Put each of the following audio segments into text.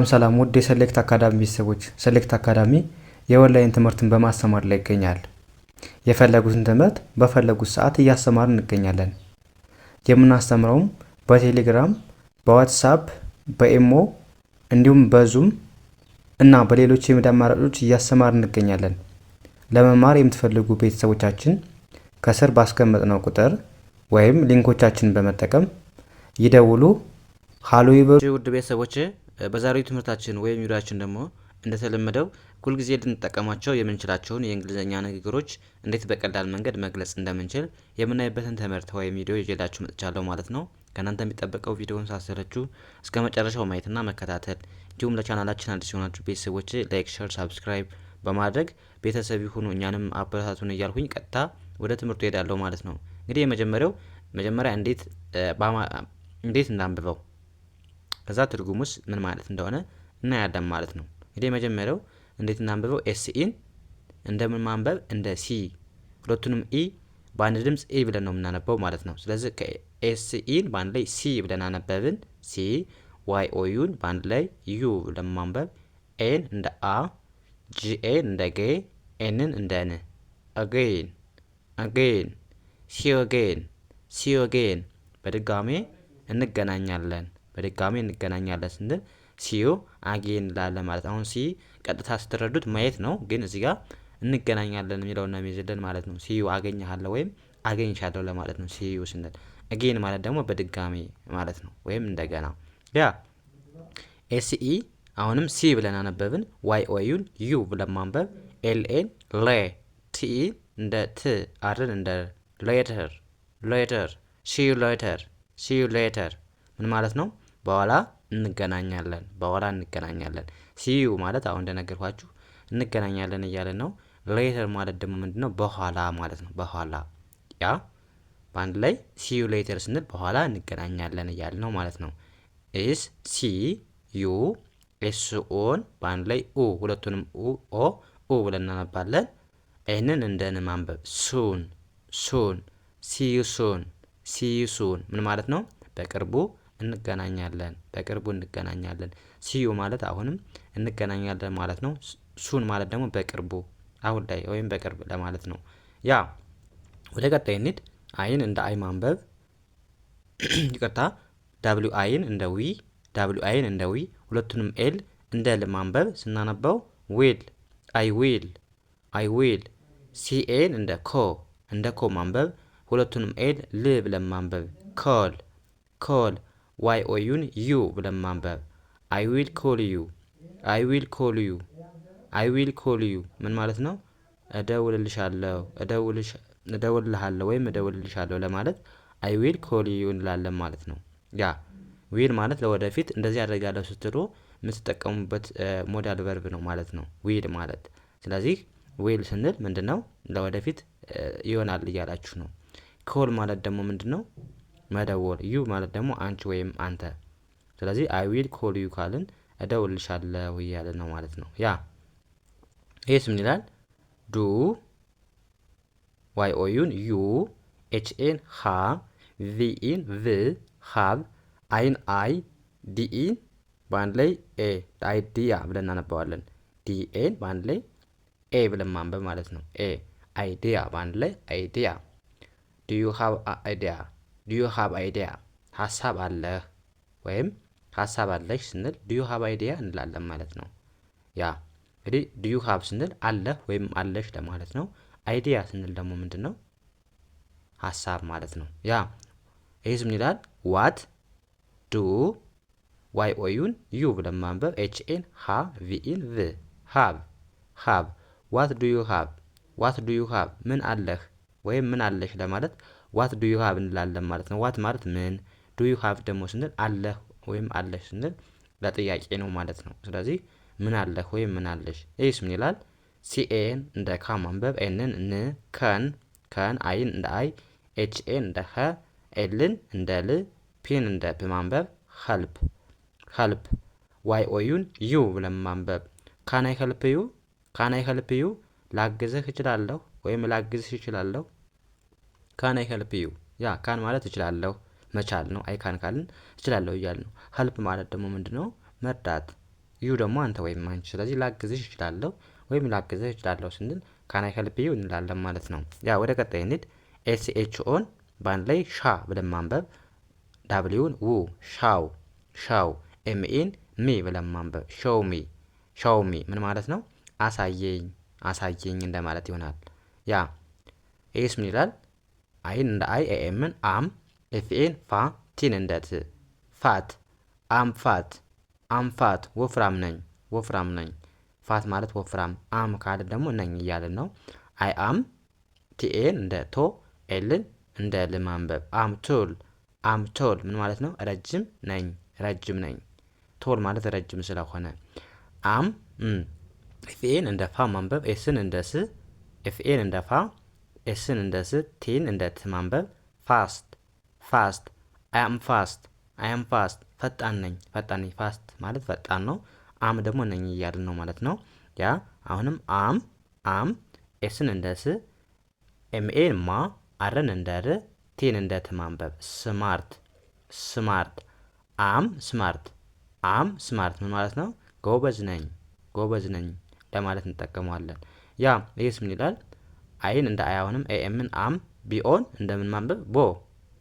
ሰላም ውድ የሰሌክት አካዳሚ ቤተሰቦች፣ ሰሌክት አካዳሚ የኦንላይን ትምህርትን በማስተማር ላይ ይገኛል። የፈለጉትን ትምህርት በፈለጉት ሰዓት እያስተማርን እንገኛለን። የምናስተምረውም በቴሌግራም፣ በዋትስአፕ፣ በኢሞ እንዲሁም በዙም እና በሌሎች የሚዲያ አማራጮች እያስተማርን እንገኛለን። ለመማር የምትፈልጉ ቤተሰቦቻችን ከስር ባስቀመጥነው ቁጥር ወይም ሊንኮቻችንን በመጠቀም ይደውሉ። ሃሎ ይበሉ። ውድ ቤተሰቦች በዛሬው ትምህርታችን ወይም ቪዲዮአችን ደግሞ እንደተለመደው ሁልጊዜ ልንጠቀማቸው የምንችላቸውን የእንግሊዝኛ ንግግሮች እንዴት በቀላል መንገድ መግለጽ እንደምንችል የምናይበትን ትምህርት ወይም ቪዲዮ ይዤላችሁ መጥቻለሁ ማለት ነው። ከእናንተ የሚጠበቀው ቪዲዮውን ሳሰረችሁ እስከ መጨረሻው ማየትና መከታተል፣ እንዲሁም ለቻናላችን አዲስ የሆናችሁ ቤተሰቦች ላይክ፣ ሼር፣ ሳብስክራይብ በማድረግ ቤተሰብ ይሁኑ፣ እኛንም አበረታቱን እያልኩኝ ቀጥታ ወደ ትምህርቱ ሄዳለሁ ማለት ነው። እንግዲህ መጀመሪያ እንዴት እናንብበው ከዛ ትርጉሙስ ምን ማለት እንደሆነ እናያለን ማለት ነው። እንግዲህ መጀመሪያው እንዴት እናንብበው ኤስኢን እንደምን ማንበብ እንደ ሲ ሁለቱንም ኢ በአንድ ድምጽ ኢ ብለን ነው የምናነበው ማለት ነው። ስለዚህ ከኤስኢን በአንድ ላይ ሲ ብለን አነበብን ሲ፣ ዋይ ኦዩን በአንድ ላይ ዩ ብለን ማንበብ፣ ኤን እንደ አ፣ ጂኤን እንደ ጌ፣ ኤንን እንደ ን፣ አጌን አጌን፣ ሲዮጌን በድጋሜ እንገናኛለን ስንል ሲዩ አጌን እንላለን ማለት። አሁን ሲ ቀጥታ ስትረዱት ማየት ነው፣ ግን እዚህ ጋር እንገናኛለን የሚለውን ነው የሚይዝልን ማለት ነው። ሲዩ አገኘሃለሁ ወይም አገኝሻለሁ ለማለት ነው ሲዩ ስንል። አጌን ማለት ደግሞ በድጋሚ ማለት ነው ወይም እንደገና። ያ ኤስኢ አሁንም ሲ ብለን አነበብን። ዋይ ኦዩን ዩ ብለን ማንበብ፣ ኤልኤን ሌ፣ ቲኢ እንደ ት፣ አርን እንደ ሌተር ሲዩ ሌተር ምን ማለት ነው? በኋላ እንገናኛለን። ሲዩ ማለት አሁን እንደነገርኳችሁ እንገናኛለን እያለን ነው። ሌተር ማለት ደግሞ ምንድነው? በኋላ ማለት ነው። በኋላ ያ በአንድ ላይ ሲዩ ሌተር ስንል በኋላ እንገናኛለን እያለን ነው ማለት ነው። ኢስ ሲ ዩ ኤስ ኦን በአንድ ላይ ኡ ሁለቱንም ኡ ብለን እናነባለን። ይህንን እንደን ማንበብ ሱን ሲዩ ሱን ምን ማለት ነው? በቅርቡ እንገናኛለን። ሲዩ ማለት አሁንም እንገናኛለን ማለት ነው። ሱን ማለት ደግሞ በቅርቡ አሁን ላይ ወይም በቅርብ ለማለት ነው። ያ ወደ ቀጣይ እንሂድ። አይን እንደ አይ ማንበብ ይቅርታ፣ ዳብሊው አይን እንደ ዊ ሁለቱንም ኤል እንደ ል ማንበብ ስናነበው ዊል አይ ዊል። ሲኤን እንደ ኮ ማንበብ ሁለቱንም ኤል ል ብለን ማንበብ ኮል። ዋይ ኦዩን ዩ ብለን ማንበብ አይ ዊል ኮል ዩ ምን ማለት ነው? እደውልልሃለሁ ወይም እደውልልሻለሁ ለማለት አይ ዊል ኮል ዩ እንላለን ማለት ነው። ያ ዊል ማለት ለወደፊት እንደዚህ አደርጋለሁ ስትሉ የምትጠቀሙበት ሞዳል ቨርብ ነው ማለት ነው ዊል ማለት። ስለዚህ ዊል ስንል ምንድነው? ለወደፊት ይሆናል እያላችሁ ነው። ኮል ማለት ደግሞ ምንድነው? መደወል። ዩ ማለት ደግሞ አንቺ ወይም አንተ። ስለዚህ አይ ዊል ኮል ዩ ካልን እደውልልሻለሁ እያለን ነው ማለት ነው። ያ ይሄስ ምን ይላል? ዱ ዋይ ኦዩን ዩ ኤችኤን ሃ ቪኢን ቭ ሃብ አይን አይ ዲኢን በአንድ ላይ ኤ አይዲያ ብለን እናነባዋለን። ዲኤን በአንድ ላይ ኤ ብለን ማንበብ ማለት ነው። ኤ አይዲያ በአንድ ላይ አይዲያ። ዱ ዩ ሃብ አይዲያ ሀሳብ አለህ ወይም ሀሳብ አለሽ ስንል ዱ ዩ ሃብ አይዲያ እንላለን ማለት ነው። ያ እንግዲህ ዱ ዩ ሃብ ስንል አለህ ወይም አለሽ ለማለት ነው። አይዲያ ስንል ደግሞ ምንድነው? ሀሳብ ማለት ነው። ያ ይሄስ ምን ይላል? ዋት ዱ ዋይ ኦዩን ዩ ብለን ማንበብ ኤችኤን ሃ ቪኢን ቭ ሃብ ዋት ዱ ዩ ሃብ ምን አለህ ወይም ምን አለሽ ለማለት ዋት ዱ ዩ ሃብ እንላለን ማለት ነው። ዋት ማለት ምን፣ ዱ ዩ ሃብ ደግሞ ስንል አለህ ወይም አለሽ ስንል ለጥያቄ ነው ማለት ነው። ስለዚህ ምን አለህ ወይም ምን አለሽ። ይህስ ምን ይላል? ሲኤን እንደ ካ ማንበብ፣ ኤንን ን፣ ከን አይን እንደ አይ፣ ኤችኤን እንደ ኸ፣ ኤልን እንደ ል፣ ፒን እንደ ፕ ማንበብ ኸልፕ። ዋይ ኦዩን ዩ ብለን ማንበብ ካናይ ኸልፕ ዩ ላግዝህ እችላለሁ ወይም ላግዝሽ እችላለሁ። ካናይ ኸልፕ ዩ ያ ካን ማለት እችላለሁ መቻል ነው። አይ ካን ካልን እችላለሁ እያልን ነው። ኸልፕ ማለት ደግሞ ምንድነው? መርዳት ዩ ደግሞ አንተ ወይም አንቺ። ስለዚህ ላግዝሽ እችላለሁ ወይም ላግዝህ እችላለሁ ስንል ካን አይ ሄልፕ ዩ እንላለን ማለት ነው። ያ ወደ ቀጣይ እንሂድ። ኤስኤችኦን በአንድ ላይ ሻ ብለን ማንበብ፣ ዳብሊውን ው ሻው ሻው፣ ኤምኤን ሚ ብለን ማንበብ ሾው ሚ ሾው ሚ ምን ማለት ነው? አሳየኝ አሳየኝ እንደማለት ይሆናል። ያ ኤስ ምን ይላል? አይን እንደ አይ ኤኤምን አም ኤፍኤን ፋ ቲን እንደ ት ፋት አም ፋት አም ፋት ወፍራም ነኝ ወፍራም ነኝ። ፋት ማለት ወፍራም፣ አም ካለ ደግሞ ነኝ እያልን ነው። አይ አም ቲኤን እንደ ቶ ኤልን እንደ ል ማንበብ አም ቶል አም ቶል ምን ማለት ነው? ረጅም ነኝ ረጅም ነኝ። ቶል ማለት ረጅም ስለሆነ አም ኤፍኤን እንደ ፋ ማንበብ ኤስን እንደ ስ ኤፍኤን እንደ ፋ ኤስን እንደ ስ ቲን እንደ ት ማንበብ ፋስት ፋስት አይ አም ፋስት አይ አም ፋስት ፈጣን ነኝ ፈጣን ነኝ። ፋስት ማለት ፈጣን ነው። አም ደግሞ ነኝ እያልን ነው ማለት ነው። ያ አሁንም አም ኤስን እንደ ስ ኤምኤን ማ አርን እንደ ር ቲን እንደ ት ማንበብ ስማርት ስማርት አም ስማርት አም ስማርት ምን ማለት ነው? ጎበዝ ነኝ ለማለት እንጠቀመዋለን። ያ ይህስ ምን ይላል? አይን እንደ አይ አሁንም ኤኤምን አም ቢኦን እንደምን ማንበብ ቦ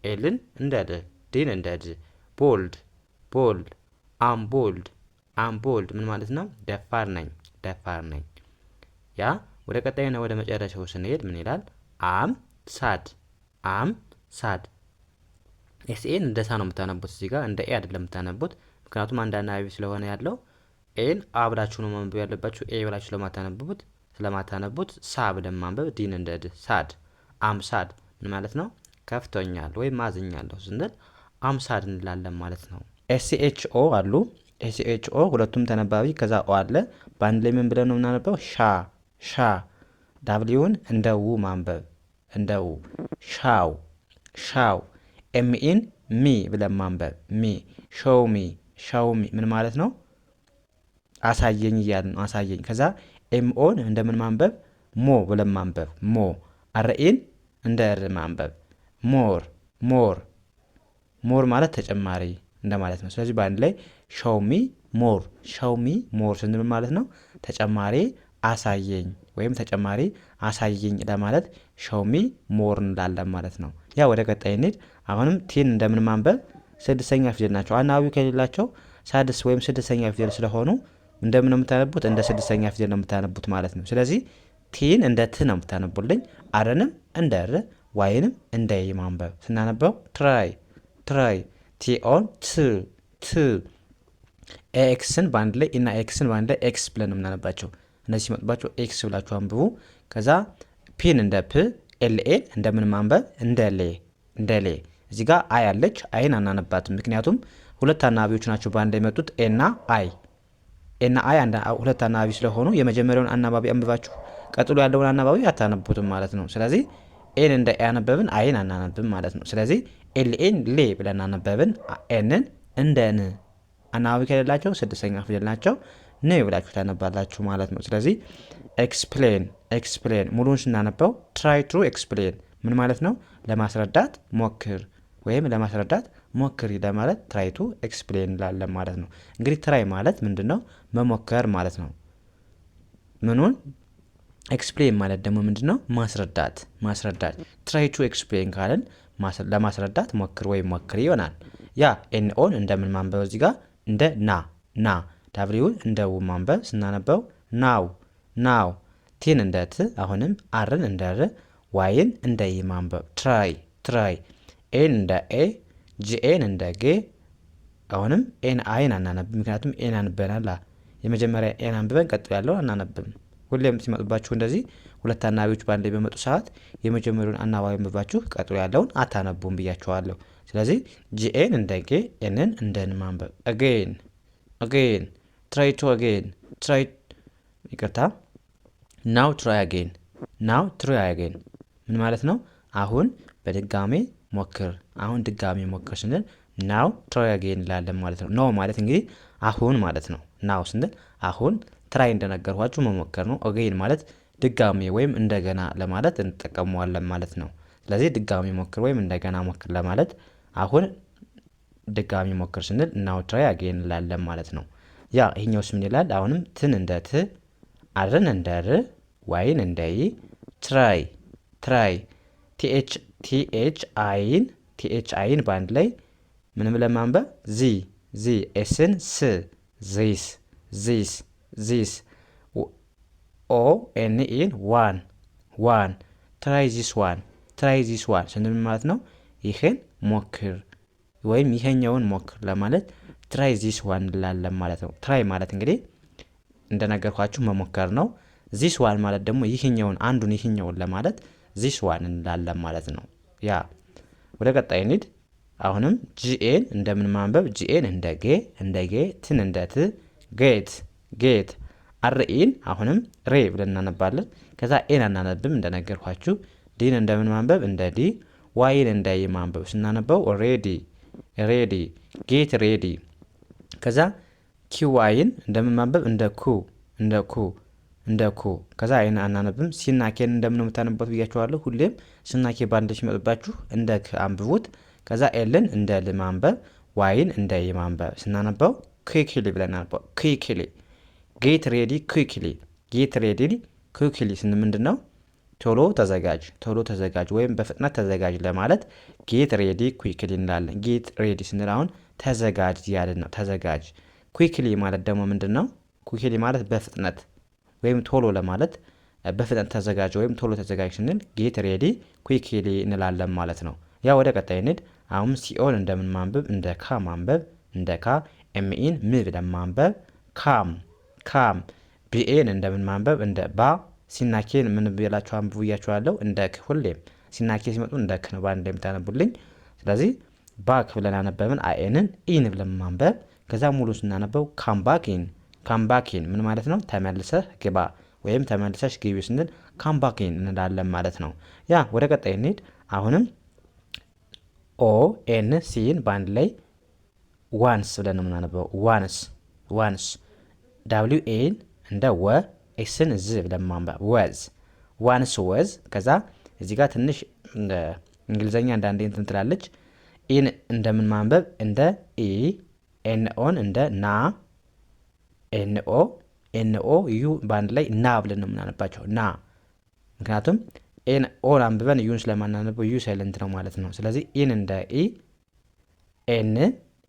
ኤልን እንደ ድ ዲን እንደ ድ ቦልድ ቦልድ አም ቦልድ ምን ማለት ነው? ደፋር ነኝ። ያ ወደ ቀጣይና ወደ መጨረሻው ስንሄድ ምን ይላል? አም ሳድ ኤስኤን እንደ ሳ ነው የምታነቡት እዚህ ጋር እንደ ኤ አይደለም የምታነቡት። ምክንያቱም አንድ አናባቢ ስለሆነ ያለው ኤን አብላችሁ ነው ማንበብ ያለባችሁ። ኤ ብላችሁ ስለማታነቡት ሳ ብለን ማንበብ ዲን እንደ ድ ሳድ አም ሳድ ምን ማለት ነው? ከፍቶኛል ወይም አዝኛለሁ ስንል አም ሳድ እንላለን ማለት ነው። ኤስኤችኦ አሉ። ኤስኤችኦ ሁለቱም ተነባቢ ከዛ ኦ አለ። በአንድ ላይ ምን ብለን ነው የምናነበው? ሻ ዳብሊውን እንደ ው ማንበብ እንደ ው ሻው ኤምኢን ሚ ብለን ማንበብ ሚ ሾው ሚ ምን ማለት ነው? አሳየኝ እያልን ነው። አሳየኝ። ከዛ ኤምኦን እንደምን ማንበብ? ሞ ብለን ማንበብ ሞ። አርኤን እንደ ር ማንበብ ሞር ማለት ተጨማሪ እንደማለት ነው። ስለዚህ በአንድ ላይ ሾው ሚ ሞር ስንል ማለት ነው ተጨማሪ አሳየኝ ወይም ተጨማሪ አሳየኝ ለማለት ሾው ሚ ሞር እንላለን ማለት ነው። ያ ወደ ቀጣይ እንሂድ። አሁንም ቲን እንደምን ማንበብ? ስድስተኛ ፊደል ናቸው። አናባቢ ከሌላቸው ሳድስ ወይም ስድስተኛ ፊደል ስለሆኑ እንደምን ነው የምታነቡት? እንደ ስድስተኛ ፊደል ነው የምታነቡት ማለት ነው። ስለዚህ ቲን እንደ ት ነው የምታነቡልኝ። አረንም እንደ ር፣ ዋይንም እንደ ይ ማንበብ ስናነበው ትራይ ቲኦን ት ኤክስን በአንድ ላይ እና ኤክስን በአንድ ላይ ኤክስ ብለን ነው የምናነባቸው። እነዚህ ሲመጡባቸው ኤክስ ብላችሁ አንብቡ። ከዛ ፒን እንደ ፕ ኤልኤን እንደምን ማንበብ? እንደ ሌ። እዚህ ጋር አይ አለች። አይን አናነባትም፣ ምክንያቱም ሁለት አናባቢዎች ናቸው በአንድ ላይ የመጡት ኤና አይ ሁለት አናባቢ ስለሆኑ የመጀመሪያውን አናባቢ አንብባችሁ ቀጥሎ ያለውን አናባቢ አታነቡትም ማለት ነው። ስለዚህ ኤን እንደ ኤ አነበብን፣ አይን አናነብም ማለት ነው። ስለዚህ ኤልኤን ሌ ብለን አነበብን፣ ኤንን እንደ ን። አናባቢ ከሌላቸው ስድስተኛ ፊደል ናቸው፣ ን ብላችሁ ታነባላችሁ ማለት ነው። ስለዚህ ኤክስፕሌን ሙሉን ስናነበው ትራይ ቱ ኤክስፕሌን ምን ማለት ነው? ለማስረዳት ሞክር ወይም ለማስረዳት ሞክሪ ለማለት ትራይ ቱ ኤክስፕሌን እንላለን ማለት ነው። እንግዲህ ትራይ ማለት ምንድን ነው? መሞከር ማለት ነው። ምኑን? ኤክስፕሌን ማለት ደግሞ ምንድን ነው? ማስረዳት። ትራይ ቱ ኤክስፕሌን ካለን ለማስረዳት ሞክር ወይም ሞክሪ ይሆናል። ያ ኤንኦን እንደምን ማንበብ? እዚህ ጋር እንደ ና ዳብሊውን እንደ ው ማንበብ ስናነበው ናው ቲን እንደ ት አሁንም አርን እንደ ር ዋይን እንደ ይ ማንበብ ትራይ ኤን እንደ ኤ ጂኤን እንደ ጌ አሁንም ኤን አይን አናነብም፣ ምክንያቱም ኤን አንበናላ። የመጀመሪያ ኤን አንብበን ቀጥሎ ያለው አናነብም። ሁሌም ሲመጡባችሁ እንደዚህ ሁለት አናባቢዎች በአንድ ላይ በመጡ ሰዓት የመጀመሪያውን አናባቢ አንብባችሁ ቀጥሎ ያለውን አታነቡም ብያችኋለሁ። ስለዚህ ጂኤን እንደ ጌ ኤንን እንደ ን ማንበብ አጌን ትራይ ቱ አጌን ናው ትራይ አጌን ምን ማለት ነው? አሁን በድጋሜ ሞክር። አሁን ድጋሜ ሞክር ስንል ናው ትራይ አጌን እንላለን ማለት ነው። ናው ማለት እንግዲህ አሁን ማለት ነው። ናው ስንል አሁን፣ ትራይ እንደነገርኳችሁ መሞከር ነው። አጌን ማለት ድጋሜ ወይም እንደገና ለማለት እንጠቀመዋለን ማለት ነው። ስለዚህ ድጋሜ ሞክር ወይም እንደገና ሞክር ለማለት አሁን ድጋሜ ሞክር ስንል ናው ትራይ አጌን እንላለን ማለት ነው። ያ ይሄኛውስ ምን ይላል? አሁንም ትን እንደ ት፣ አርን እንደ ር፣ ዋይን እንደ ይ፣ ትራይ ትራይ ቲኤች አይን በአንድ ላይ ምንም ለማንበብ ዚ ኤስን ስ ዚስ ዚስ ኦ ኤን ኢን ዋን ትራይ ዚስ ዋን ስንል ማለት ነው ይህን ሞክር ወይም ይሄኛውን ሞክር ለማለት ትራይ ዚስ ዋን እንላለን ማለት ነው። ትራይ ማለት እንግዲህ እንደነገርኳችሁ መሞከር ነው። ዚስ ዋን ማለት ደግሞ ይሄኛውን ይሄኛውን ለማለት ዚስ ዋን እንላለን ማለት ነው። ያ ወደ ቀጣይ እንሂድ። አሁንም ጂኤን እንደምን ማንበብ? ጂኤን እንደ ጌ ትን እንደ ት ጌት አርኢን አሁንም ሬ ብለን እናነባለን። ከዛ ኤን አናነብም እንደነገርኳችሁ። ዲን እንደምን ማንበብ? እንደ ዲ። ዋይን እንደ ይ ማንበብ ስናነበው ሬዲ ጌት ሬዲ። ከዛ ኪዋይን እንደምን ማንበብ? እንደ ኩ ከዛ አይን አናነብም። ሲና ኬን እንደምን የምታነቡት ብያችኋለሁ። ሁሌም ሲና ኬ ባንድ ሲመጡባችሁ እንደ ክ አንብቡት። ከዛ ኤልን እንደ ል ማንበብ፣ ዋይን እንደ ይ ማንበብ ስናነበው ኩዊክሊ ብለን እናነበው። ኩዊክሊ ጌት ሬዲ ኩዊክሊ ስንል ምንድን ነው? ቶሎ ተዘጋጅ ወይም በፍጥነት ተዘጋጅ ለማለት ጌት ሬዲ ኩዊክሊ እንላለን። ጌት ሬዲ ስንል አሁን ተዘጋጅ ያልን ነው። ተዘጋጅ። ኩዊክሊ ማለት ደግሞ ምንድን ነው? ኩዊክሊ ማለት በፍጥነት ወይም ቶሎ ለማለት በፍጥነት ተዘጋጅ ወይም ቶሎ ተዘጋጅ ስንል ጌት ሬዲ ኩዊክሊ እንላለን ማለት ነው። ያ ወደ ቀጣይ እንሂድ። አሁን ሲኦን እንደምን ማንበብ? እንደ ካ ማንበብ፣ እንደ ካ ኤምኢን ም ብለን ማንበብ ካም ቢኤን እንደምን ማንበብ? እንደ ባ ሲናኬን ምን ብላችሁ አንብቡ ብያችኋለሁ። እንደ ክ ሁሌም ሲናኬ ሲመጡ እንደ ክ ነው ባንድ የምታነቡልኝ። ስለዚህ ባክ ብለን አነበብን። አይኤንን ኢን ብለን ማንበብ። ከዛ ሙሉ ስናነበው ካምባኪን ምን ማለት ነው? ተመልሰህ ግባ ወይም ተመልሰሽ ግቢ ስንል ካምባኪን እንላለን ማለት ነው። ያ ወደ ቀጣይ እንሂድ። አሁንም ኦ ኤን ሲን በአንድ ላይ ዋንስ ብለን ነው የምናነበው። ዋንስ ዳብሊው ኤን እንደ ወ ኤስን ዝ ብለን ማንበብ ዋንስ ወዝ። ከዛ እዚህ ጋር ትንሽ እንግሊዘኛ አንዳንዴ እንትን ትላለች። ኢን እንደምን ማንበብ? እንደ ኢ ኤንኦን እንደ ና ኤንኦ ዩ በአንድ ላይ ና ብለን ነው የምናነባቸው። ና ምክንያቱም ኤን ኦን አንብበን ዩን ስለማናነበው ዩ ሳይለንት ነው ማለት ነው። ስለዚህ ኢን እንደ ኢ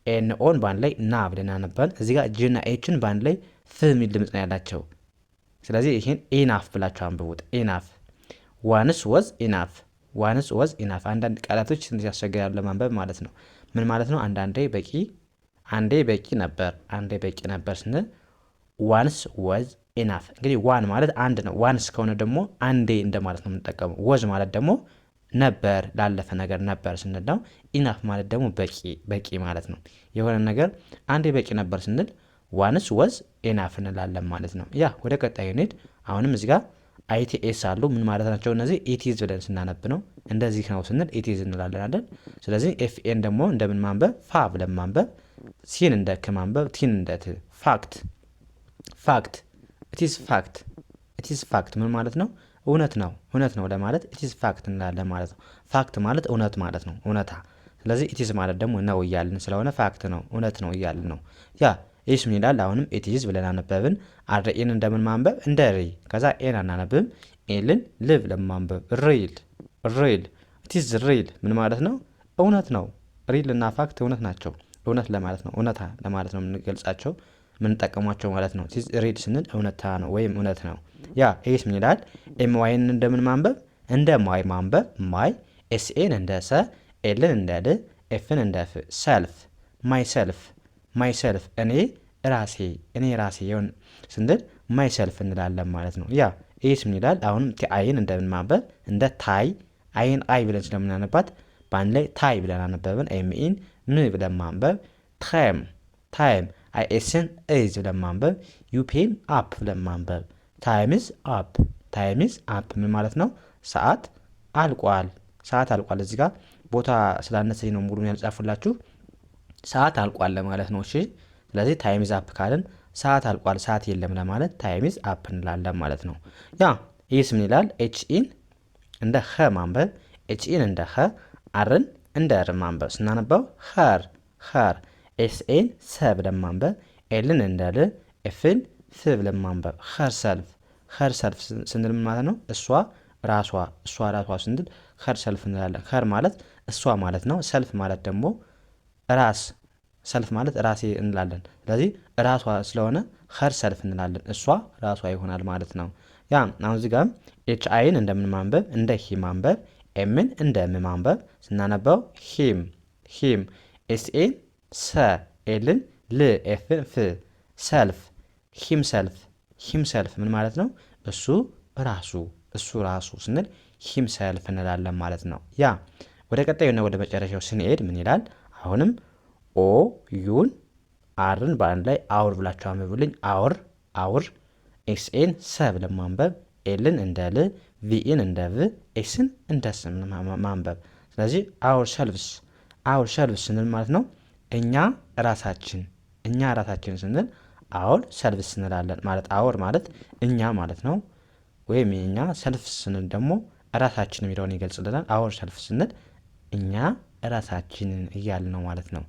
ኤን ኦን በአንድ ላይ ና ብለን አነባን። እዚህ ጋር ጂና ኤችን በአንድ ላይ ፍ የሚል ድምፅ ነው ያላቸው። ስለዚህ ይህን ኢናፍ ብላችሁ አንብቡት። ኢናፍ ዋንስ ወዝ ኢናፍ። አንዳንድ ቃላቶች ትንሽ ያስቸግራሉ ለማንበብ ማለት ነው። ምን ማለት ነው? አንዴ በቂ ነበር ስንል ዋንስ ወዝ ኢናፍ። እንግዲህ ዋን ማለት አንድ ነው። ዋንስ ከሆነ ደግሞ አንዴ እንደማለት ነው የምንጠቀመው። ወዝ ማለት ደግሞ ነበር፣ ላለፈ ነገር ነበር ስንል ነው። ኢናፍ ማለት ደግሞ በቂ ማለት ነው። የሆነ ነገር አንዴ በቂ ነበር ስንል ዋንስ ወዝ ኢናፍ እንላለን ማለት ነው። ያ ወደ ቀጣዩ እንሂድ። አሁንም እዚህ ጋር አይቲኤስ አሉ። ምን ማለት ናቸው እነዚህ? ኢቲዝ ብለን ስናነብ ነው። እንደዚህ ነው ስንል ኢቲዝ እንላለን አይደል? ስለዚህ ኤፍኤን ደግሞ እንደምን ማንበብ? ፋ ብለን ማንበብ። ሲን እንደ ክ ማንበብ፣ ቲን እንደ ት። ፋክት ኢትስ ፋክት ምን ማለት ነው? እውነት ነው ለማለት ኢትስ ፋክት እንላለን ማለት ነው። ፋክት ማለት እውነት ማለት ነው፣ እውነታ። ስለዚህ ኢትስ ማለት ደግሞ ነው እያልን ስለሆነ ፋክት ነው፣ እውነት ነው እያልን ነው። ያ ይህስ ምን ይላል? አሁንም ኢትዝ ብለን አነበብን። አርኤን እንደምን ማንበብ? እንደ ሪ። ከዛ ኤን አናነብም። ኤልን ል ብለን ማንበብ። ሪል ኢትዝ ሪል ምን ማለት ነው? እውነት ነው። ሪል እና ፋክት እውነት ናቸው። እውነት ለማለት ነው፣ እውነታ ለማለት ነው የምንገልጻቸው የምንጠቀሟቸው ማለት ነው። ኢትዝ ሪል ስንል እውነታ ነው ወይም እውነት ነው። ያ ይህስ ምን ይላል? ኤም ዋይን እንደምን ማንበብ? እንደ ማይ ማንበብ። ማይ ኤስኤን እንደ ሰ፣ ኤልን እንደ ል፣ ኤፍን እንደ ፍ። ሰልፍ ማይሰልፍ እኔ ራሴ ይሁን ስንል ማይሰልፍ እንላለን ማለት ነው። ያ ይህስ ምን ይላል? አሁንም ቲአይን እንደምን ማንበብ? እንደ ታይ አይን አይ ብለን ስለምናነባት በአንድ ላይ ታይ ብለን አነበብን። ኤምኢን ም ብለን ማንበብ። ታይም አይኤስን ኤዝ ብለን ማንበብ። ዩፔን አፕ ብለን ማንበብ። ታይምዝ አፕ ምን ማለት ነው? ሰዓት አልቋል። እዚህ ጋር ቦታ ስላነሰኝ ነው ሙሉን ያልጻፉላችሁ። ሰዓት አልቋል ለማለት ነው። እሺ ስለዚህ ታይምዝ አፕ ካልን ሰዓት አልቋል፣ ሰዓት የለም ለማለት ታይምዝ አፕ እንላለን ማለት ነው። ያ ይህስ ምን ይላል? ኤችኢን እንደ ኸ ማንበብ። ኤችኢን እንደ ኸ፣ አርን እንደ ር ማንበብ። ስናነባው ኸር ኤስኤን ሰ ብለን ማንበብ። ኤልን እንደ ል ኤፍን ፍ ብለን ማንበብ። ኸርሰልፍ ኸርሰልፍ ስንል ማለት ነው እሷ ራሷ ስንል ኸርሰልፍ እንላለን። ኸር ማለት እሷ ማለት ነው። ሰልፍ ማለት ደግሞ ራስ ሰልፍ ማለት ራሴ እንላለን። ስለዚህ ራሷ ስለሆነ ኸር ሰልፍ እንላለን። እሷ ራሷ ይሆናል ማለት ነው። ያ አሁን እዚህ ጋር ኤች አይን እንደምን ማንበብ እንደ ሂ ማንበብ፣ ኤምን እንደ ም ማንበብ ስናነበው ሂም ኤስኤን ሰ ኤልን ል ኤፍን ፍ ሰልፍ ሂም ሰልፍ ምን ማለት ነው? እሱ ራሱ ስንል ሂም ሰልፍ እንላለን ማለት ነው። ያ ወደ ቀጣዩና ወደ መጨረሻው ስንሄድ ምን ይላል? አሁንም ኦ ዩን አርን በአንድ ላይ አውር ብላችሁ አንብቡልኝ። አውር ኤስኤን ሰ ብለን ማንበብ፣ ኤልን እንደ ል ቪኢን እንደ ቭ ኤስን እንደ ስ ማንበብ። ስለዚህ አውር ሰልቭስ ስንል ማለት ነው እኛ ራሳችን ስንል አውር ሰልቭስ እንላለን ማለት አውር ማለት እኛ ማለት ነው። ወይም እኛ ሰልፍ ስንል ደግሞ ራሳችን የሚለውን ይገልጽልናል። አውር ሰልፍ ስንል እኛ ራሳችንን እያልን ነው ማለት ነው።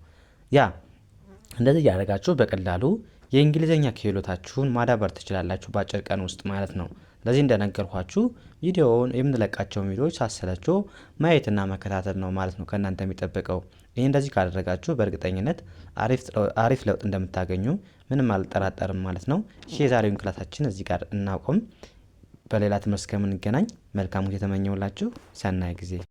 ያ እንደዚህ እያደረጋችሁ በቀላሉ የእንግሊዝኛ ክህሎታችሁን ማዳበር ትችላላችሁ በአጭር ቀን ውስጥ ማለት ነው። ስለዚህ እንደነገርኳችሁ ቪዲዮውን የምንለቃቸውን ቪዲዮዎች ሳሰላችሁ ማየትና መከታተል ነው ማለት ነው ከእናንተ የሚጠበቀው። ይህ እንደዚህ ካደረጋችሁ በእርግጠኝነት አሪፍ ለውጥ እንደምታገኙ ምንም አልጠራጠርም ማለት ነው። የዛሬውን ክላሳችን እዚህ ጋር እናቆም። በሌላ ትምህርት እስከምንገናኝ መልካም ጊዜ ተመኘውላችሁ። ሰናይ ጊዜ